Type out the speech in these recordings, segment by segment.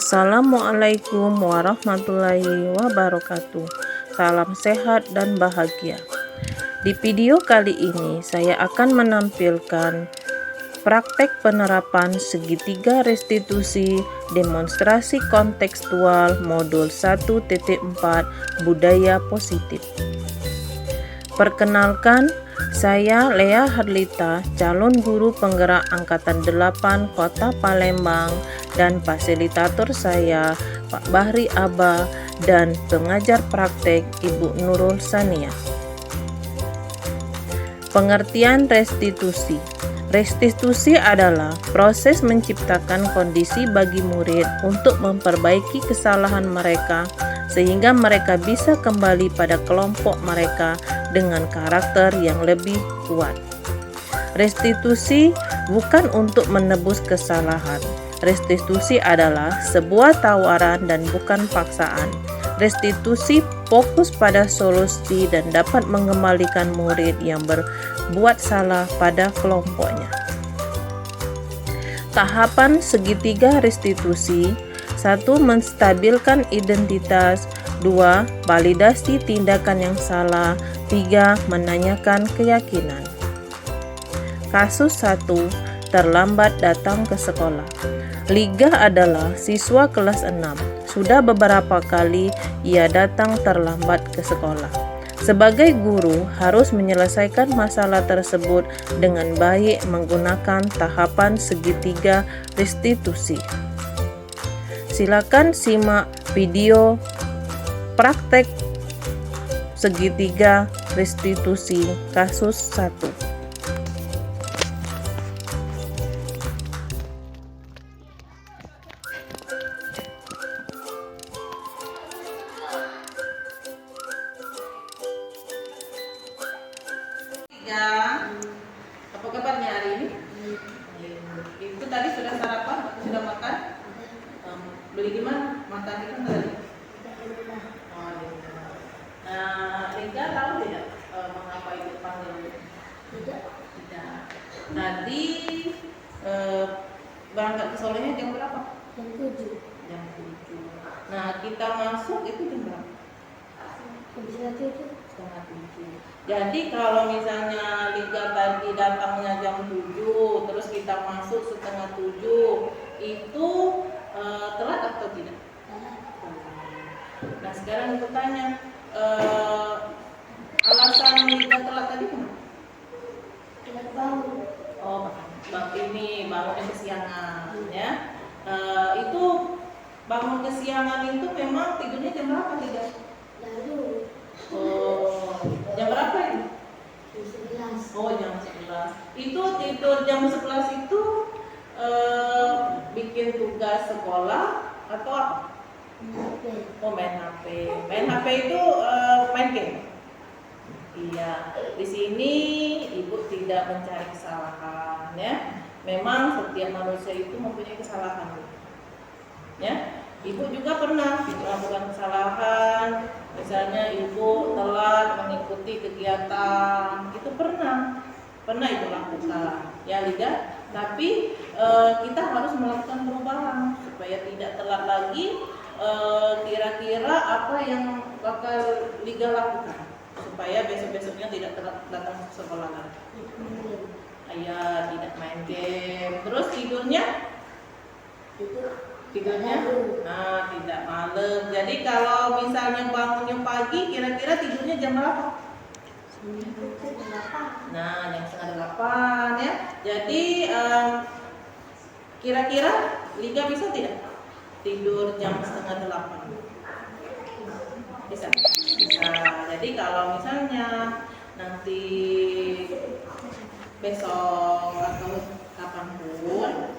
Assalamualaikum warahmatullahi wabarakatuh. Salam sehat dan bahagia. Di video kali ini saya akan menampilkan praktek penerapan segitiga restitusi demonstrasi kontekstual modul 1.4 budaya positif. Perkenalkan, saya Lea Harlita, calon guru penggerak Angkatan 8 Kota Palembang, dan fasilitator saya Pak Bahri Aba dan pengajar praktek Ibu Nurul Sania. Pengertian restitusi. Restitusi adalah proses menciptakan kondisi bagi murid untuk memperbaiki kesalahan mereka sehingga mereka bisa kembali pada kelompok mereka dengan karakter yang lebih kuat. Restitusi bukan untuk menebus kesalahan. Restitusi adalah sebuah tawaran dan bukan paksaan. Restitusi fokus pada solusi dan dapat mengembalikan murid yang berbuat salah pada kelompoknya. Tahapan segitiga restitusi: 1. Menstabilkan identitas. 2. Validasi tindakan yang salah. 3. Menanyakan keyakinan. Kasus 1. Terlambat datang ke sekolah. Liga adalah siswa kelas 6. Sudah beberapa kali ia datang terlambat ke sekolah. Sebagai guru harus menyelesaikan masalah tersebut dengan baik menggunakan tahapan segitiga restitusi. Silakan simak video praktek segitiga restitusi kasus 1. Apa kabarnya hari ini? Itu tadi sudah sarapan? Sudah makan? Beli di mana? Makan itu tadi? Oh, Liga tahu tidak mengapa itu panggil? Tidak. Tadi berangkat ke Solehnya jam berapa? Jam 7. Jam 7. Nah, kita masuk itu jam berapa? Jam 7. Setengah 7. Jadi kalau misalnya Liga tadi datangnya jam 7, terus kita masuk setengah 7, itu telat atau tidak? Nah, sekarang aku tanya, alasan Liga telat tadi kenapa? Tidak bangun. Oh, ini bangunnya kesiangan, ya. Itu bangun kesiangan itu memang tidurnya jam berapa, Liga? Lalu Oh, jam berapa ini? jam 11. Oh, jam 11. Itu tidur jam 11 itu bikin tugas sekolah atau apa? HP. Oh, main HP. Main HP itu main game. Iya, di sini Ibu tidak mencari kesalahan, ya. Memang setiap manusia itu mempunyai kesalahan, ya. Ibu juga pernah melakukan kesalahan, misalnya ibu telat mengikuti kegiatan, itu pernah ibu lakukan, ya Liga. Tapi kita harus melakukan perubahan supaya tidak telat lagi. Kira-kira apa yang bakal Liga lakukan supaya besok-besoknya tidak telat datang ke sekolah lagi? Ayah tidak main game, terus tidurnya? Nah, tidak malam. Jadi kalau misalnya bangunnya pagi, kira-kira tidurnya jam berapa? Nah, jam setengah 8 ya. Jadi kira-kira Liga bisa tidak tidur jam setengah 8? Bisa. Jadi kalau misalnya nanti besok atau kapanpun,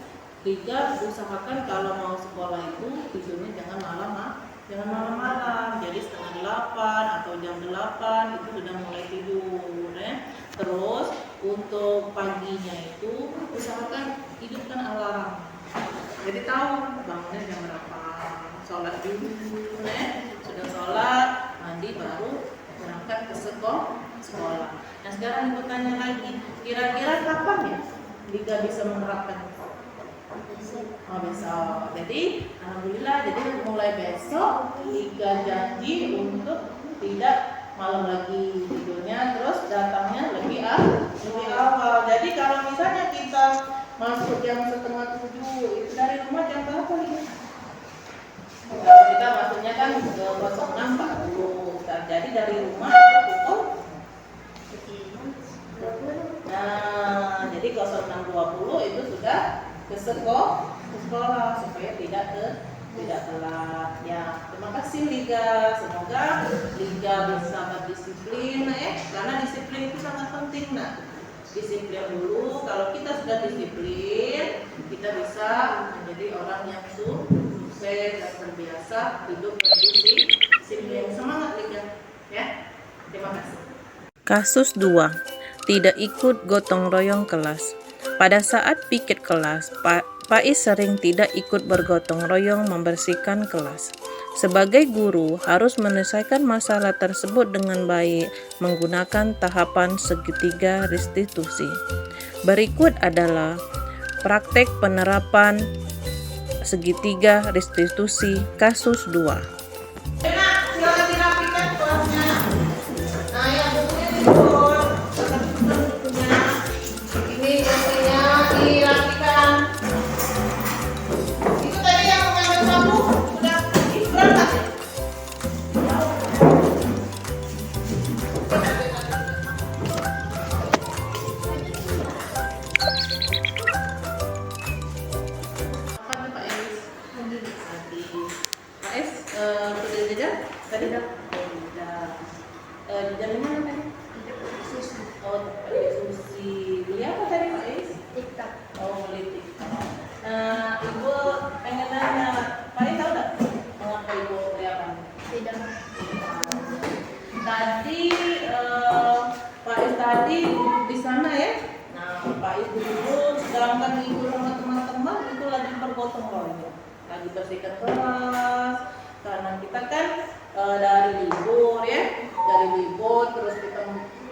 Liga usahakan kalau mau sekolah itu tidurnya jangan malam-malam. Jadi setengah 8 atau jam 8 itu sudah mulai tidur, ya. Terus untuk paginya itu usahakan hidupkan alarm. Jadi tahu bangunnya jam berapa, sholat dulu, ya. Sudah sholat, mandi baru berangkat ke sekolah. Nah, sekarang ibu tanya lagi, kira-kira kapan ya Liga bisa menerapkan? Besok. Jadi alhamdulillah, jadi mulai besok Liga janji untuk tidak malam lagi tidurnya, terus datangnya lebih awal. Jadi kalau misalnya kita masuk jam 6:30 itu dari rumah jam berapa Liga? Kalau kita masuknya kan ke 06.40. Jadi dari rumah pukul, nah jadi 06.20 itu sudah ke sekolah supaya tidak telat ya. Terima kasih Liga, semoga Liga bisa berdisiplin karena disiplin itu sangat penting. Nah, disiplin dulu, kalau kita sudah disiplin kita bisa menjadi orang yang sukses dan terbiasa hidup berdisiplin. Semangat Liga ya. Terima kasih. Kasus 2. Tidak ikut gotong royong kelas. Pada saat piket kelas, Faiz sering tidak ikut bergotong royong membersihkan kelas. Sebagai guru, harus menyelesaikan masalah tersebut dengan baik menggunakan tahapan segitiga restitusi. Berikut adalah praktek penerapan segitiga restitusi kasus 2. Silakan dirapikan kelasnya. Nah, yang bukunya dibuat, bukunya ini bukunya dirapikan. Itu tadi yang mengambil sapu sudah berangkat ya? Apa nih Pak Elis? Pak Es, sudah jajan? Tadi dah? Jajan di mana tadi? Oh, pakai sushi. Beli apa tadi Pak Es? TikTok. Oh, beli TikTok. Ibu pengen nanya, Pak Es tahu tak mengapa Ibu beli apa? Tidak. Tadi Pak Es tadi duduk di sana ya. Nah, Pak Es duduk, sedangkan Ibu sama teman-teman itu lagi bergotong royong, lagi bersihkan kelas. Karena kita kan dari libur ya, terus kita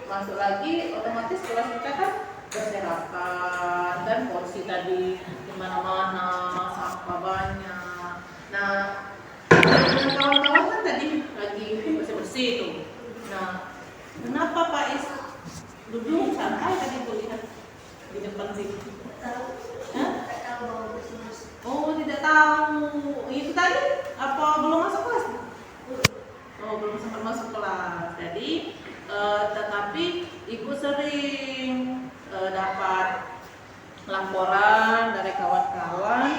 masuk lagi, otomatis kelas kita kan berserakan dan porsi tadi di mana-mana, sampah banyak. Nah, dengan kawan-kawan kan tadi lagi bersih-bersih itu. Nah, kenapa Pak Is duduk santai tadi tuh lihat di depan sini? Tahu. Hah? Tak tahu bahwa bersih-bersih. Oh, tidak tahu. Itu tadi apa belum masuk kelas? Oh, belum sempat masuk kelas. Jadi, tetapi Ibu sering dapat laporan dari kawan-kawan,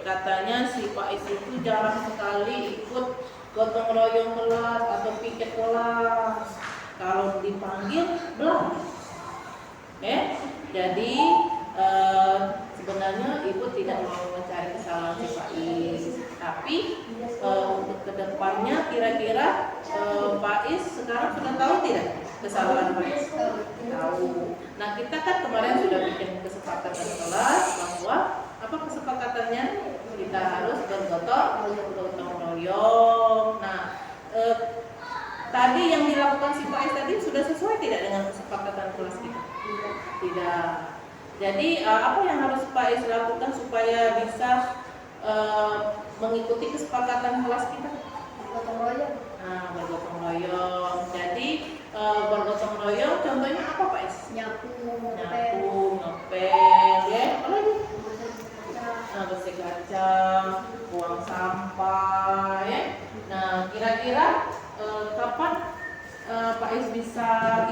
katanya si Pak Is itu jarang sekali ikut gotong royong kelas atau piket kelas. Kalau dipanggil belum. Jadi sebenarnya Ibu tidak mau mencari kesalahan si Pak Is, tapi untuk kedepannya kira-kira Pak Is sekarang sudah tahu tidak kesalahan Pak Is? Tahu. Nah, kita kan kemarin sudah bikin kesepakatan kelas bahwa apa kesepakatannya? Kita harus bergotong royong. Nah, tadi yang dilakukan si Pak Is tadi sudah sesuai tidak dengan kesepakatan kelas kita? Tidak. Jadi apa yang harus Pak Is lakukan supaya bisa mengikuti kesepakatan kelas kita? Gotong royong. Nah, bergotong royong. Jadi bergotong royong contohnya apa Pak Is? Nyapu, ngepel, ya. Apa lagi? ngepel. Bersih kaca, buang sampah, ya. Nah, kira-kira kapan Pak Is bisa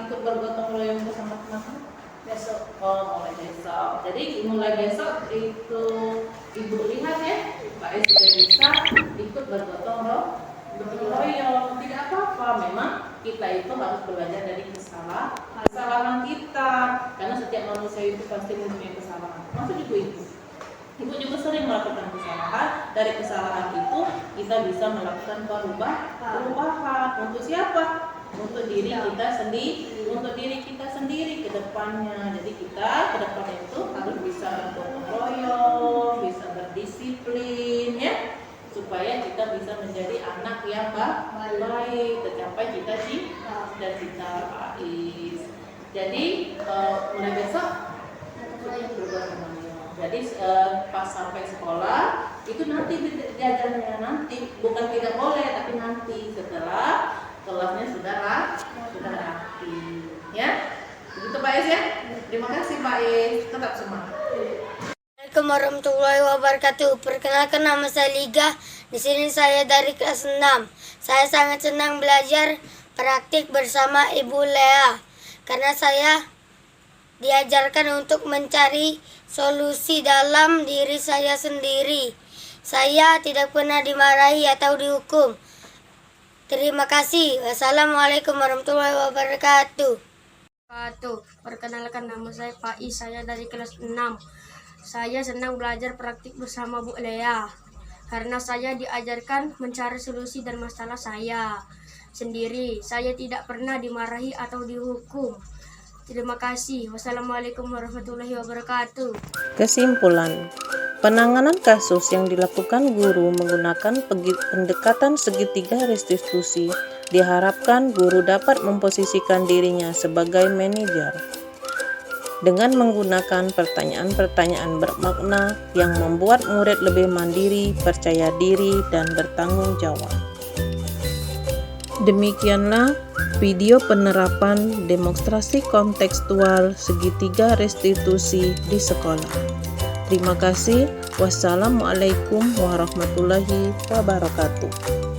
ikut bergotong royong bersama teman-teman? Besok. Oh, mulai besok. Jadi mulai besok itu Ibu lihat ya, Pak Is sudah bisa ikut bergotong royong. Tidak apa-apa, memang kita itu harus belajar dari kesalahan kita. Karena setiap manusia itu pasti mempunyai kesalahan. Maksud Ibu. Ibu juga sering melakukan kesalahan. Dari kesalahan itu kita bisa melakukan perubahan. Untuk siapa? Untuk diri kita sendiri, ke depannya. Jadi kita ke depan itu harus bisa bergotong royong, bisa berdisiplin ya, supaya kita bisa menjadi anak yang baik, tercapai cita-cita Faiz. Jadi mulai besok bergotong royong. Jadi pas sampai sekolah itu nanti diajarnya nanti, bukan tidak boleh tapi nanti setelah kelasnya sudah rapi, ya. Begitu Pak Es ya. Terima kasih Pak Es, tetap semangat. Assalamualaikum warahmatullahi wabarakatuh. Perkenalkan, nama saya Liga. Di sini saya dari kelas 6. Saya sangat senang belajar praktik bersama Ibu Lea karena saya diajarkan untuk mencari solusi dalam diri saya sendiri. Saya tidak pernah dimarahi atau dihukum. Terima kasih. Wassalamualaikum warahmatullahi wabarakatuh. Perkenalkan, nama saya Faiz, saya dari kelas 6. Saya senang belajar praktik bersama Bu Lea karena saya diajarkan mencari solusi dan masalah saya sendiri. Saya tidak pernah dimarahi atau dihukum. Terima kasih. Wassalamualaikum warahmatullahi wabarakatuh. Kesimpulan, penanganan kasus yang dilakukan guru menggunakan pendekatan segitiga restitusi diharapkan guru dapat memposisikan dirinya sebagai manajer dengan menggunakan pertanyaan-pertanyaan bermakna yang membuat murid lebih mandiri, percaya diri, dan bertanggung jawab. Demikianlah video penerapan demonstrasi kontekstual segitiga restitusi di sekolah. Terima kasih. Wassalamualaikum warahmatullahi wabarakatuh.